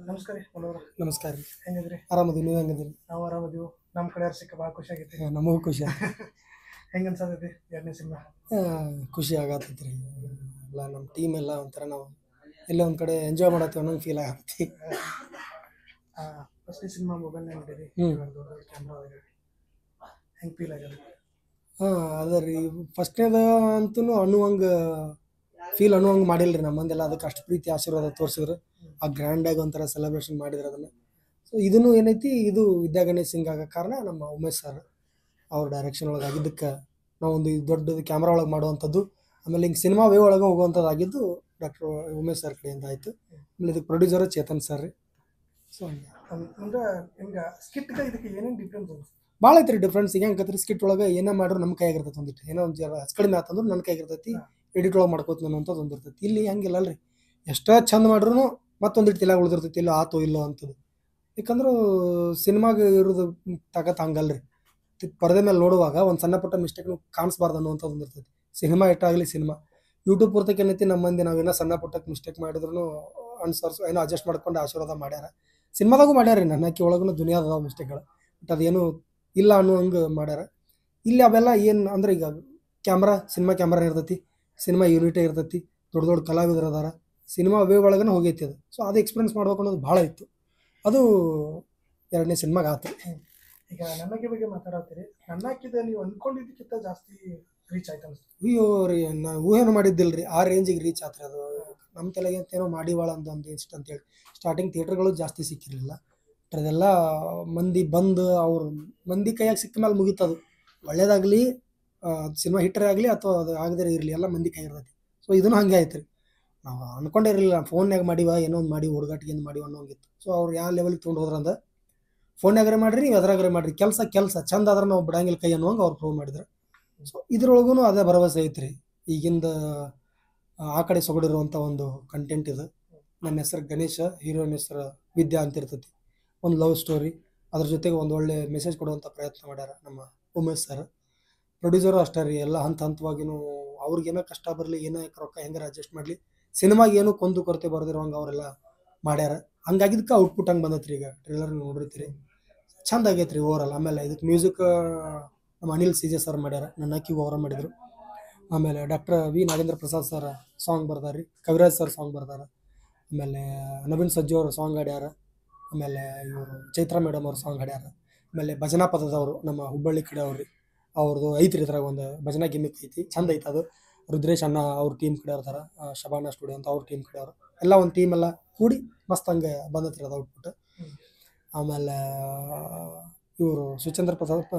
ನಮಸ್ಕಾರ ರೀ ಮನೋರ. ನಮಸ್ಕಾರ ರೀ. ಹೆಂಗಿದ್ರಿ? ಆರಾಮದೀವಿ, ನೀವು ಹೆಂಗದಿರಿ? ನಾವು ಆರಾಮದೀವಿ. ನಮ್ಮ ಕಡೆ ಯಾರು ಸಿಕ್ಕ ಭಾಳ ಖುಷಿ ಆಗೈತಿ. ನಮಗೂ ಖುಷಿ ಆಯ್ತು. ಹೆಂಗೆ ಅನ್ಸತೈತಿ ಎರಡನೇ ಸಿನಿಮಾ? ಖುಷಿ ಆಗತ್ತೈತಿ ರೀ. ಎಲ್ಲ ನಮ್ಮ ಟೀಮ್ ಎಲ್ಲ ಒಂಥರ ನಾವು ಎಲ್ಲ ಒಂದು ಕಡೆ ಎಂಜಾಯ್ ಮಾಡತ್ತೀವಿ ಅನ್ನೋಂಗೆ ಫೀಲ್ ಆಗತ್ತಿ. ಫಸ್ಟ್ನೇ ಸಿನಿಮಾ ಮೊಬೈಲ್ನಾಗ ನೋಡಿರಿ, ದೊಡ್ಡ ಕ್ಯಾಮ್ರಾ ಹೆಂಗೆ ಫೀಲ್ ಆಗ್ಯದ? ಅದ ರೀ ಫಸ್ಟ್ನೇದ ಅಂತೂ ಅನ್ನುವಂಗೆ ಫೀಲ್ ಅನ್ನುವಂಗೆ ಮಾಡಿಲ್ಲ ರೀ. ನಮ್ಮಂದೆಲ್ಲ ಅದಕ್ಕೆ ಅಷ್ಟು ಪ್ರೀತಿ ಆಶೀರ್ವಾದ ತೋರಿಸಿದ್ರು. ಆ ಗ್ರ್ಯಾಂಡಾಗಿ ಒಂಥರ ಸೆಲೆಬ್ರೇಷನ್ ಮಾಡಿದ್ರು ಅದನ್ನು. ಸೊ ಇದನ್ನು ಏನೈತಿ, ಇದು ವಿದ್ಯಾ ಗಣೇಶ್ ಸಿಂಗ್ ಆಗೋ ಕಾರಣ ನಮ್ಮ ಉಮೇಶ್ ಸರ್ ಅವ್ರ ಡೈರೆಕ್ಷನ್ ಒಳಗೆ ಆಗಿದ್ದಕ್ಕೆ ನಾವೊಂದು ದೊಡ್ಡದು ಕ್ಯಾಮ್ರಾ ಒಳಗೆ ಮಾಡುವಂಥದ್ದು, ಆಮೇಲೆ ಹಿಂಗೆ ಸಿನಿಮಾ ವೇ ಒಳಗೆ ಹೋಗುವಂಥದ್ದು ಆಗಿದ್ದು ಡಾಕ್ಟರ್ ಉಮೇಶ್ ಸರ್ ಕಡೆಯಿಂದ ಆಯಿತು. ಆಮೇಲೆ ಇದಕ್ಕೆ ಪ್ರೊಡ್ಯೂಸರು ಚೇತನ್ ಸರ್ ರೀ. ಸೊ ಅಂದ್ರೆ ಹಿಂಗೆ ಸ್ಕಿಟ್ಗೆ ಇದಕ್ಕೆ ಏನೇನು ಡಿಫ್ರೆನ್ಸ್ ಅನ್ಸುತ್ತೆ? ಭಾಳ ಐತೆ ರೀ ಡಿಫ್ರೆನ್ಸ್. ಈಗ ಹೆಂಗೆ ಸ್ಕಿಟ್ ಒಳಗೆ ಏನೋ ಮಾಡ್ರು ನಮ್ಮ ಕೈಯಾಗಿರ್ತೈತೆ ಒಂದಿಟ್ಟು, ಏನೋ ಒಂದು ಜರ ಕಡಿಮೆ ಆತಂದ್ರೆ ನನ್ನ ಕೈಗಿರ್ತೈತಿ, ಎಡಿಟ್ ಒಳಗೆ ಮಾಡ್ಕೋತ ಅನ್ನೋಂಥದ್ದು ಒಂದು ಇರ್ತೈತಿ. ಇಲ್ಲಿ ಹಂಗಿಲ್ಲ ಅಲ್ರಿ, ಎಷ್ಟೋ ಚಂದ ಮಾಡ್ರೂ ಮತ್ತೊಂದಿಟ್ಟು ತಿಲಾಗ ಉಳಿದಿರ್ತೈತಿ, ಇಲ್ಲೋ ಆತೋ ಇಲ್ಲೋ ಅಂಥದ್ದು. ಯಾಕಂದ್ರೆ ಸಿನಿಮಾಗೆ ಇರೋದು ತಾಕತ್ ಹಂಗಲ್ರಿ. ಪರದೆ ಮೇಲೆ ನೋಡುವಾಗ ಒಂದು ಸಣ್ಣ ಪುಟ್ಟ ಮಿಸ್ಟೇಕ್ನು ಕಾಣಿಸ್ಬಾರ್ದು ಅನ್ನೋಂಥದ್ದು ಒಂದು ಇರ್ತೈತಿ. ಸಿನಿಮಾ ಇಟ್ಟಾಗಲಿ ಸಿನಿಮಾ ಯೂಟ್ಯೂಬ್ ಪೂರ್ತಕ್ಕೆ ಏನೈತಿ, ನಮ್ಮ ಮಂದಿ ನಾವೇನೋ ಸಣ್ಣ ಪುಟ್ಟಕ್ಕೆ ಮಿಸ್ಟೇಕ್ ಮಾಡಿದ್ರು ಅನ್ಸರ್ಸು ಏನೋ ಅಡ್ಜಸ್ಟ್ ಮಾಡ್ಕೊಂಡು ಆಶೀರ್ವಾದ ಮಾಡ್ಯಾರ. ಸಿನಿಮಾದಾಗೂ ಮಾಡ್ಯಾರ, ನನ್ನಕ್ಕಿ ಒಳಗೂ ದುನಿಯಾದ ಮಿಸ್ಟೇಕ್ಗಳು, ಬಟ್ ಅದೇನು ಇಲ್ಲ ಅನ್ನೋ ಹಂಗೆ ಮಾಡ್ಯಾರ. ಇಲ್ಲಿ ಅವೆಲ್ಲ ಏನು ಅಂದ್ರೆ, ಈಗ ಸಿನಿಮಾ ಕ್ಯಾಮ್ರಾ ಇರ್ತೈತಿ, ಸಿನಿಮಾ ಯೂನಿಟೇ ಇರ್ತೈತಿ, ದೊಡ್ಡ ದೊಡ್ಡ ಕಲಾವಿದರು ಅದಾರ, ಸಿನಿಮಾ ವೇ ಒಳಗನೆ ಹೋಗೈತಿ ಅದು. ಸೊ ಅದು ಎಕ್ಸ್ಪೀರಿಯನ್ಸ್ ಮಾಡ್ಬೇಕು ಅನ್ನೋದು ಭಾಳ ಇತ್ತು. ಅದು ಎರಡನೇ ಸಿನಿಮಾಗೆ ಆಯ್ತು. ಈಗ ನನ್ನಕ್ಕೆ ಬಗ್ಗೆ ಮಾತಾಡತ್ತೀರಿ, ನನ್ನಕ್ಕಿದ ನೀವು ಅಂದ್ಕೊಂಡಿದ್ದಕ್ಕಿಂತ ಜಾಸ್ತಿ ರೀಚ್ ಆಯ್ತು ಅನ್ಸುತ್ತೆ. ಅಯ್ಯೋ ರೀ, ನಾನು ಊಹೆನೂ ಮಾಡಿದ್ದಿಲ್ಲ ರೀ ಆ ರೇಂಜಿಗೆ ರೀಚ್ ಆತ್ರಿ ಅದು. ನಮ್ಮ ತಲೆಗೆ ಅಂತೇನೋ ಮಾಡಿವಾಳ ಒಂದು ಇಷ್ಟ ಅಂತೇಳಿ ಸ್ಟಾರ್ಟಿಂಗ್ ಥಿಯೇಟ್ರ್ಗಳು ಜಾಸ್ತಿ ಸಿಕ್ಕಿರಲಿಲ್ಲ. ಅದೆಲ್ಲ ಮಂದಿ ಬಂದು ಅವ್ರ ಮಂದಿ ಕೈಯಾಗಿ ಸಿಕ್ಕ ಮೇಲೆ ಮುಗೀತದು. ಒಳ್ಳೇದಾಗಲಿ, ಸಿನಿಮಾ ಹಿಟ್ಟರೇ ಆಗಲಿ ಅಥವಾ ಅದು ಆಗದೇ ಇರಲಿ, ಎಲ್ಲ ಮಂದಿ ಕೈ ಇರ್ತೈತಿ. ಸೊ ಇದನ್ನು ಹಂಗೆ ಆಯ್ತು ರೀ. ನಾವು ಅನ್ಕೊಂಡೇ ಇರಲಿಲ್ಲ, ಫೋನ್ಯಾಗ ಮಾಡಿವ ಏನೋ ಒಂದು ಮಾಡಿ ಹುಡುಗಾಟಿಗೆ ಮಾಡಿವ ಅನ್ನೋಂಗಿತ್ತು. ಸೊ ಅವ್ರು ಯಾವ ಲೆವೆಲ್ಗೆ ತೊಗೊಂಡು ಹೋದ್ರಂದ್ರೆ, ಫೋನ್ಯಾಗರೆ ಮಾಡಿರಿ ನೀವು ಎದ್ರಾಗರೆ ಮಾಡಿರಿ, ಕೆಲಸ ಚಂದ ಆದ್ರೆ ನಾವು ಬಿಡಂಗಿಲ್ಲ ಕೈ ಅನ್ನೋಂಗೆ ಅವ್ರು ಪ್ರೂವ್ ಮಾಡಿದ್ರು. ಸೊ ಇದ್ರೊಳಗೂ ಅದೇ ಭರವಸೆ ಐತ್ರಿ. ಈಗಿಂದ ಆ ಕಡೆ ಸೊಗಡಿರುವಂಥ ಒಂದು ಕಂಟೆಂಟ್ ಇದು. ನನ್ನ ಹೆಸರು ಗಣೇಶ, ಹೀರೋಯಿನ್ ಹೆಸರು ವಿದ್ಯಾ ಅಂತ ಇರ್ತೈತಿ. ಒಂದು ಲವ್ ಸ್ಟೋರಿ, ಅದ್ರ ಜೊತೆಗೆ ಒಂದು ಒಳ್ಳೆ ಮೆಸೇಜ್ ಕೊಡುವಂಥ ಪ್ರಯತ್ನ ಮಾಡ್ಯಾರ ನಮ್ಮ ಉಮೇಶ್ ಸರ್. ಪ್ರೊಡ್ಯೂಸರು ಅಷ್ಟೇ ರೀ, ಎಲ್ಲ ಹಂತವಾಗಿನೂ ಅವ್ರಿಗೇನೋ ಕಷ್ಟ ಬರಲಿ, ಏನೋ ರೊಕ್ಕ ಹೆಂಗಾರ ಅಡ್ಜಸ್ಟ್ ಮಾಡಲಿ, ಸಿನಿಮಾಗೆ ಏನೂ ಕೊಂದು ಕೊರತೆ ಬರೆದಿರೋಂಗೆ ಅವರೆಲ್ಲ ಮಾಡ್ಯಾರ. ಹಂಗಾಗಿದ್ದಕ್ಕೆ ಔಟ್ಪುಟ್ ಹಂಗೆ ಬಂದೈತ್ರಿ. ಈಗ ಟ್ರೇಲರ್ ನೋಡಿರ್ತೀರಿ, ಚಂದ ಆಗೈತೆ ರೀ ಓವರಾಲ್. ಆಮೇಲೆ ಇದಕ್ಕೆ ಮ್ಯೂಸಿಕ್ ನಮ್ಮ ಅನಿಲ್ CJ ಸರ್ ಮಾಡ್ಯಾರ, ನನ್ನ ಕಿವು ಅವರ ಮಾಡಿದರು. ಆಮೇಲೆ doctor V Nagendra Prasad sir song ಬರ್ದಾರ ರೀ, ಕವಿರಾಜ್ ಸರ್ ಸಾಂಗ್ ಬರ್ದಾರ. ಆಮೇಲೆ ನವೀನ್ ಸಜ್ಜು ಅವರು ಸಾಂಗ್ ಹಾಡ್ಯಾರ. ಆಮೇಲೆ ಇವರು ಚೈತ್ರಾ ಮೇಡಮ್ ಅವ್ರು ಸಾಂಗ್ ಹಾಡ್ಯಾರ. ಆಮೇಲೆ ಭಜನಾ ಪದದವರು ನಮ್ಮ ಹುಬ್ಬಳ್ಳಿ ಕಡೆ ಅವ್ರಿ, ಅವ್ರದ್ದು ಐತ್ರಿ. ಇದ್ರಾಗ ಒಂದು ಭಜನಾ ಗಿಮಿಕ್ ಐತಿ, ಚಂದ ಐತೆ ಅದು. ರುದ್ರೇಶ್ ಅಣ್ಣ ಅವ್ರ ಟೀಮ್ ಕಡೆ ಅವ್ರದಾರ, ಶಬಾನ ಸ್ಟುಡಿಯೋ ಅಂತ ಅವ್ರ ಟೀಮ್ ಕಡೆ ಅವರು, ಎಲ್ಲ ಒಂದು ಟೀಮ್ ಎಲ್ಲ ಕೂಡಿ ಮಸ್ತ್ ಹಂಗೆ ಬಂದೈತ್ರಿ ಅದು ಔಟ್ಪುಟ್. ಆಮೇಲೆ ಇವರು ಸುಚೇಂದ್ರ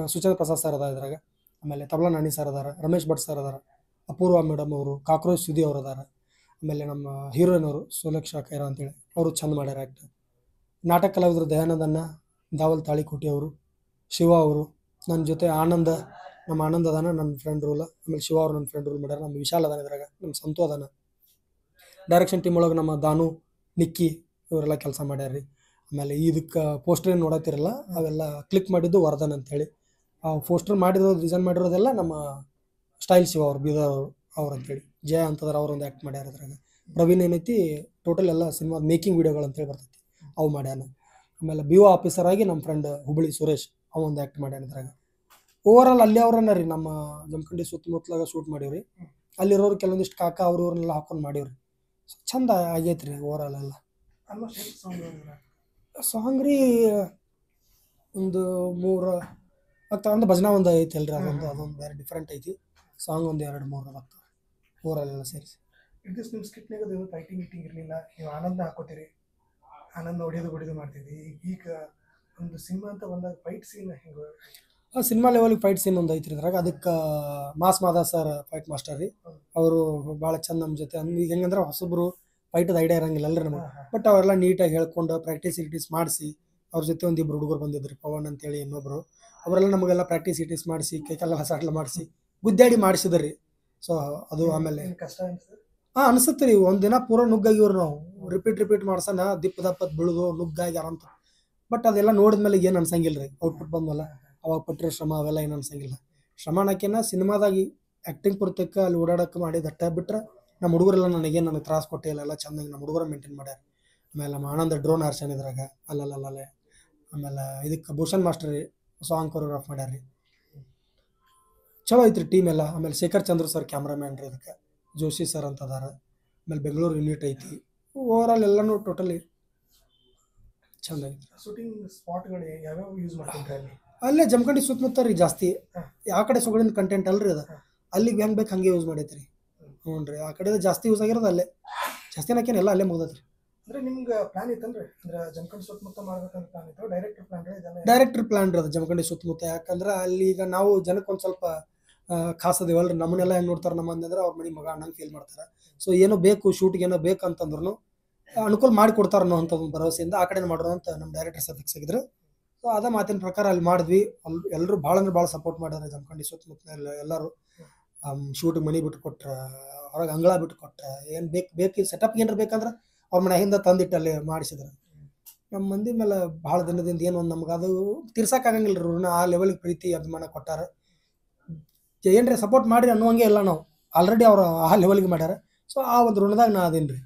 ಪ್ರಸಾದ್ ಸರ್ ಅದಾರ ಇದ್ರಾಗ. ಆಮೇಲೆ ತಬಲಾ ನಾಣಿ ಸರ್ ಅದಾರ, ರಮೇಶ್ ಭಟ್ ಸರ್ ಅದಾರ, ಅಪೂರ್ವ ಮೇಡಮ್ ಅವರು, ಕಾಕ್ರೋಚ್ ಸುದಿ ಅವ್ರು ಅದಾರ. ಆಮೇಲೆ ನಮ್ಮ ಹೀರೋಯಿನ್ ಅವರು ಸುಲಕ್ಷಾ ಖೈರಾ ಅಂತೇಳಿ ಅವರು ಚಂದ ಮಾಡ್ಯಾರ ಆ್ಯಕ್ಟ್. ನಾಟಕ ಕಲಾವಿದರು ದಯಾನಂದನ್ನ, ದಾವಲ್ ತಾಳಿಕೋಟಿ ಅವರು, ಶಿವ ಅವರು, ನನ್ನ ಜೊತೆ ನಮ್ಮ ಆನಂದ್ ಅದಾನ, ನನ್ನ ಫ್ರೆಂಡ್ ರೂಲ್. ಆಮೇಲೆ ಶಿವ ಅವರು ನನ್ನ ಫ್ರೆಂಡ್ ರೂಲ್ ಮಾಡ್ಯಾರ. ನಮ್ಮ ವಿಶಾಲ್ ಅದಾನ ಇದ್ರಾಗ, ನಮ್ಮ ಸಂತು ಅದಾನ. ಡೈರೆಕ್ಷನ್ ಟೀಮ್ ಒಳಗೆ ನಮ್ಮ ದಾನು, ನಿಕ್ಕಿ ಇವರೆಲ್ಲ ಕೆಲಸ ಮಾಡ್ಯಾರ ರೀ. ಆಮೇಲೆ ಇದಕ್ಕೆ ಪೋಸ್ಟರ್ ಏನು ನೋಡತ್ತಿರಲ್ಲ, ಅವೆಲ್ಲ ಕ್ಲಿಕ್ ಮಾಡಿದ್ದು ವರ್ಧನ್ ಅಂತೇಳಿ. ಆ ಪೋಸ್ಟರ್ ಮಾಡಿರೋದು, ಡಿಸೈನ್ ಮಾಡಿರೋದೆಲ್ಲ ನಮ್ಮ ಸ್ಟೈಲ್ ಶಿವ ಅವ್ರು, ಬೀದರ್ ಅವ್ರು ಅಂತೇಳಿ. ಜಯ ಅಂತಂದ್ರೆ ಅವ್ರೊಂದು ಆ್ಯಕ್ಟ್ ಮಾಡ್ಯಾರ ಅದ್ರಾಗ. ಪ್ರವೀಣ್ ಏನೈತಿ ಟೋಟಲ್ ಎಲ್ಲ ಸಿನಿಮಾ ಮೇಕಿಂಗ್ ವೀಡಿಯೋಗಳು ಅಂತೇಳಿ ಬರ್ತೈತಿ, ಅವು ಮಾಡ್ಯಾನ. ಆಮೇಲೆ BO ಆಫೀಸರ್ ಆಗಿ ನಮ್ಮ ಫ್ರೆಂಡ್ ಹುಬ್ಬಳ್ಳಿ ಸುರೇಶ್ ಒಂದು ಆ್ಯಕ್ಟ್ ಮಾಡ್ಯಾನ ಇದ್ರಾಗ. ಓವರಾಲ್ ಅಲ್ಲಿ ಅವ್ರನ್ನ ರೀ ನಮ್ಮ ಜಮಖಂಡಿ ಸುತ್ತಮುತ್ತಲಾಗ ಶೂಟ್ ಮಾಡೀವ್ರಿ. ಅಲ್ಲಿರೋರು ಕೆಲವೊಂದಿಷ್ಟು ಕಾಕ ಅವ್ರು ಇವ್ರನ್ನೆಲ್ಲ ಹಾಕೊಂಡು ಮಾಡೀವ್ರಿ. ಸೊ ಚಂದ ಆಗೈತೆ ರೀ ಓವರಾಲ್ ಎಲ್ಲ. ಸಾಂಗ್ ರೀ ಒಂದು 3 ಆಗ್ತಾವ. ಒಂದು ಭಜನಾ ಒಂದು ಐತಿ ಅಲ್ರಿ, ಅದೊಂದು ಬೇರೆ ಡಿಫ್ರೆಂಟ್ ಐತಿ. ಸಾಂಗ್ ಒಂದು 2-3 ಆಗ್ತಾವೆ ಓವರಾಲ್ ಎಲ್ಲ ಸೇರಿಸಿ. ನಿಮ್ಮ ಸ್ಕಿಟ್ನಾಗ ಅದು ಫೈಟಿಂಗ್ ಇರಲಿಲ್ಲ, ನೀವು ಆನಂದ ಹಾಕೋತೀರಿ, ಆನಂದ ಹೊಡಿಯೋದು ಮಾಡ್ತಿದ್ವಿ. ಈಗ ಒಂದು ಸಿನಿಮಾ ಅಂತ ಬಂದಾಗ ಫೈಟ್ ಸೀನ್ ಹೆಂಗೆ? ಸಿನಿಮಾ ಲೆವೆಲ್ಗೆ ಫೈಟ್ ಸೀನ್ ಒಂದು ಐತ್ರಿ ಇದ್ರಾಗ. ಅದಕ್ಕೆ ಮಾಸ್ ಮಾದ ಸರ್ ಫೈಟ್ ಮಾಸ್ಟರ್ ರೀ, ಅವರು ಭಾಳ ಚಂದ ನಮ್ಮ ಜೊತೆ. ಈಗ ಹೆಂಗಂದ್ರೆ ಹೊಸಬ್ರು ಫೈಟದ ಐಡಿಯಾ ಇರಂಗಿಲ್ಲ ಅಲ್ರಿ ನಮಗೆ, ಬಟ್ ಅವರೆಲ್ಲ ನೀಟಾಗಿ ಹೇಳ್ಕೊಂಡು ಪ್ರಾಕ್ಟೀಸ್ ಮಾಡಿಸಿ. ಅವ್ರ ಜೊತೆ ಒಂದಿಬ್ರು ಹುಡುಗರು ಬಂದಿದ್ರು, ಪವನ್ ಅಂತೇಳಿ ಇನ್ನೊಬ್ರು. ಅವರೆಲ್ಲ ನಮಗೆಲ್ಲ ಪ್ರಾಕ್ಟೀಸ್ ಮಾಡಿಸಿ, ಕೈಕಾಲ ಹಸಾಟ್ಲ ಮಾಡಿಸಿ, ಗುದ್ದಾಡಿ ಮಾಡಿಸಿದ್ರಿ. ಸೊ ಅದು ಆಮೇಲೆ ಕಷ್ಟ ಅನ್ಸುತ್ತೆ. ಅನಿಸುತ್ತೆ ರೀ. ಒಂದಿನ ಪೂರ ನುಗ್ಗಾಗಿವ್ರು ನಾವು, ರಿಪೀಟ್ ಮಾಡ್ಸೋಣ, ದಪ್ಪತ್ ಬೀಳೋದು ನುಗ್ಗಾಗಿ ಆರಂತ. ಬಟ್ ಅದೆಲ್ಲ ನೋಡಿದ್ಮೇಲೆ ಏನು ಅನ್ಸಂಗಿಲ್ಲ ರೀ, ಔಟ್ಪುಟ್ ಬಂದ್ಮೇಲೆ. ಅವಾಗ ಪಟ್ಟಿರೋ ಶ್ರಮ ಅವೆಲ್ಲ ಏನು ಅನ್ಸಂಗಿಲ್ಲ. ಶ್ರಮ ಅನ್ನೋಕ್ಕೇನ ಸಿನಿಮಾದಾಗಿ ಆ್ಯಕ್ಟಿಂಗ್ ಪುರ್ತಕ್ಕೆ ಅಲ್ಲಿ ಓಡಾಡೋಕೆ ಮಾಡಿದಟ್ಟ ಬಿಟ್ರೆ, ನಮ್ಮ ಹುಡುಗರೆಲ್ಲ ನನಗೆ ತ್ರಾಸ ಕೊಟ್ಟಿಲ್ಲ, ಎಲ್ಲ ಚೆಂದಾಗಿ ನಮ್ಮ ಹುಡುಗರ ಮೇಂಟೈನ್ ಮಾಡ್ಯಾರ. ಆಮೇಲೆ ನಮ್ಮ ಆನಂದ ಡ್ರೋನ್ ಹಾರ್ಸ್ಯಾನ ಇದ್ರಾಗ ಅಲ್ಲಲ್ಲೇ. ಆಮೇಲೆ ಇದಕ್ಕೆ ಭೂಷಣ್ ಮಾಸ್ಟರ್ ರೀ ಸಾಂಗ್ ಕೊರಿಯೋಗ್ರಾಫ್ ಮಾಡ್ಯಾರ ರೀ. ಚಲೋ ಐತ್ರಿ ಟೀಮ್ ಎಲ್ಲ. ಆಮೇಲೆ ಶೇಖರ್ ಚಂದ್ರ ಸರ್ ಕ್ಯಾಮ್ರಾಮ್ಯಾನ್ ರೀ ಇದಕ್ಕೆ. ಜೋಶಿ ಸರ್ ಅಂತ ಅದಾರ. ಆಮೇಲೆ ಬೆಂಗಳೂರು ಯೂನಿಟ್ ಐತಿ. ಓವರ್ ಆಲ್ ಎಲ್ಲನೂ ಟೋಟಲಿ ಚಂದ ಐತಿ. ಶೂಟಿಂಗ್ ಸ್ಪಾಟ್ಗಳು ಯಾವ್ಯಾವ ಯೂಸ್ ಮಾಡ್ಕೊಂಡ್ರೆ ಅಲ್ಲಿ? ಅಲ್ಲೇ ಜಮಖಂಡಿ ಸುತ್ತಮುತ್ತ ರೀ ಜಾಸ್ತಿ. ಹಾ. ಯಾವ ಕಡೆ ಸೊಗಡಿನ ಕಂಟೆಂಟ್ ಅಲ್ರಿ ಅದು. ಹಾ. ಅಲ್ಲಿಗೆ ಹೆಂಗೆ ಬೇಕು ಹಂಗೆ ಯೂಸ್ ಮಾಡೈತ್ರಿ. ಹ್ಞೂ ರೀ. ಆ ಕಡೆ ಜಾಸ್ತಿ ಯೂಸ್ ಆಗಿರೋದು ಅಲ್ಲೇ. ಜಾಸ್ತಿ ನಾಕೇನು ಎಲ್ಲ ಅಲ್ಲೇ ಮುಗ್ದೈತ್ರಿ. ಅಂದ್ರೆ ನಿಮ್ಗೆ ಪ್ಲಾನ್ ಇತ್ತನ್ರಿ, ಅಂದ್ರೆ ಜಮಖಂಡಿ ಸುತ್ತಮುತ್ತ ಮಾಡ್ಬೇಕಂತ ಪ್ಲಾನ್ ಇತ್ತು, ಡೈರೆಕ್ಟರ್ ಪ್ಲಾನ್ ಇದೆಲ್ಲ? ಡೈರೆಕ್ಟರ್ ಪ್ಲಾನ್ ರೀ ಅದು ಜಮಖಂಡಿ ಸುತ್ತಮುತ್ತ. ಯಾಕಂದ್ರೆ ಅಲ್ಲಿ ಈಗ ನಾವು ಜನಕ್ಕೆ ಒಂದು ಸ್ವಲ್ಪ ಖಾಸ್ ಅದೇವಲ್ರಿ. ನಮ್ಮನ್ನೆಲ್ಲ ಹೆಂಗೆ ನೋಡ್ತಾರೆ ನಮ್ಮ ಅಂದ್ರೆ ಅವ್ರ ಮನೆ ಮಗ ಅಣ್ಣಂಗೆ ಫೀಲ್ ಮಾಡ್ತಾರೆ. ಸೊ ಏನೋ ಬೇಕು ಶೂಟ್ಗೆ ಏನೋ ಬೇಕು ಅಂತಂದ್ರೂ ಅನುಕೂಲ ಮಾಡಿ ಕೊಡ್ತಾರೆ ಅನ್ನೋ ಅಂಥ ಒಂದು ಭರವಸೆಯಿಂದ ಆ ಕಡೆ ಮಾಡೋದು ಅಂತ ನಮ್ಮ ಡೈರೆಕ್ಟರ್ ಸರ್ ಫಿಕ್ಸ್ ಆಗಿದ್ರು. ಸೊ ಅದ ಮಾತಿನ ಪ್ರಕಾರ ಅಲ್ಲಿ ಮಾಡಿದ್ವಿ. ಅಲ್ಲಿ ಎಲ್ಲರೂ ಭಾಳ ಅಂದ್ರೆ ಭಾಳ ಸಪೋರ್ಟ್ ಮಾಡ್ಯಾರ ಜಮಖಂಡಿ ಸುತ್ತಮುತ್ತ ಎಲ್ಲರೂ. ಶೂಟಿಗೆ ಮನೆ ಬಿಟ್ಟು ಕೊಟ್ರೆ, ಹೊರಗೆ ಅಂಗಳ ಬಿಟ್ಟು ಕೊಟ್ರೆ, ಏನು ಬೇಕು ಸೆಟಪ್ ಏನಾರು ಬೇಕಂದ್ರೆ ಅವ್ರ ಮನೆಯಿಂದ ತಂದಿಟ್ಟು ಅಲ್ಲಿ ಮಾಡಿಸಿದ್ರು. ನಮ್ಮ ಮಂದಿ ಮೇಲೆ ಭಾಳ ದಿನದಿಂದ ಏನು ಒಂದು ನಮ್ಗೆ ಅದು ತೀರ್ಸಕ್ಕಾಗಂಗಿಲ್ಲ ರೀ ಋಣ. ಆ ಲೆವೆಲ್ಗೆ ಪ್ರೀತಿ ಅಭಿಮಾನ ಕೊಟ್ಟಾರ. ಏನ್ರಿ ಸಪೋರ್ಟ್ ಮಾಡಿರಿ ಅನ್ನುವಂಗೆ ಇಲ್ಲ ನಾವು. ಆಲ್ರೆಡಿ ಅವ್ರು ಆ ಲೆವೆಲ್ಗೆ ಮಾಡ್ಯಾರ. ಸೊ ಆ ಒಂದು ಋಣದಾಗ ನಾ ಅದೇನು ರೀ.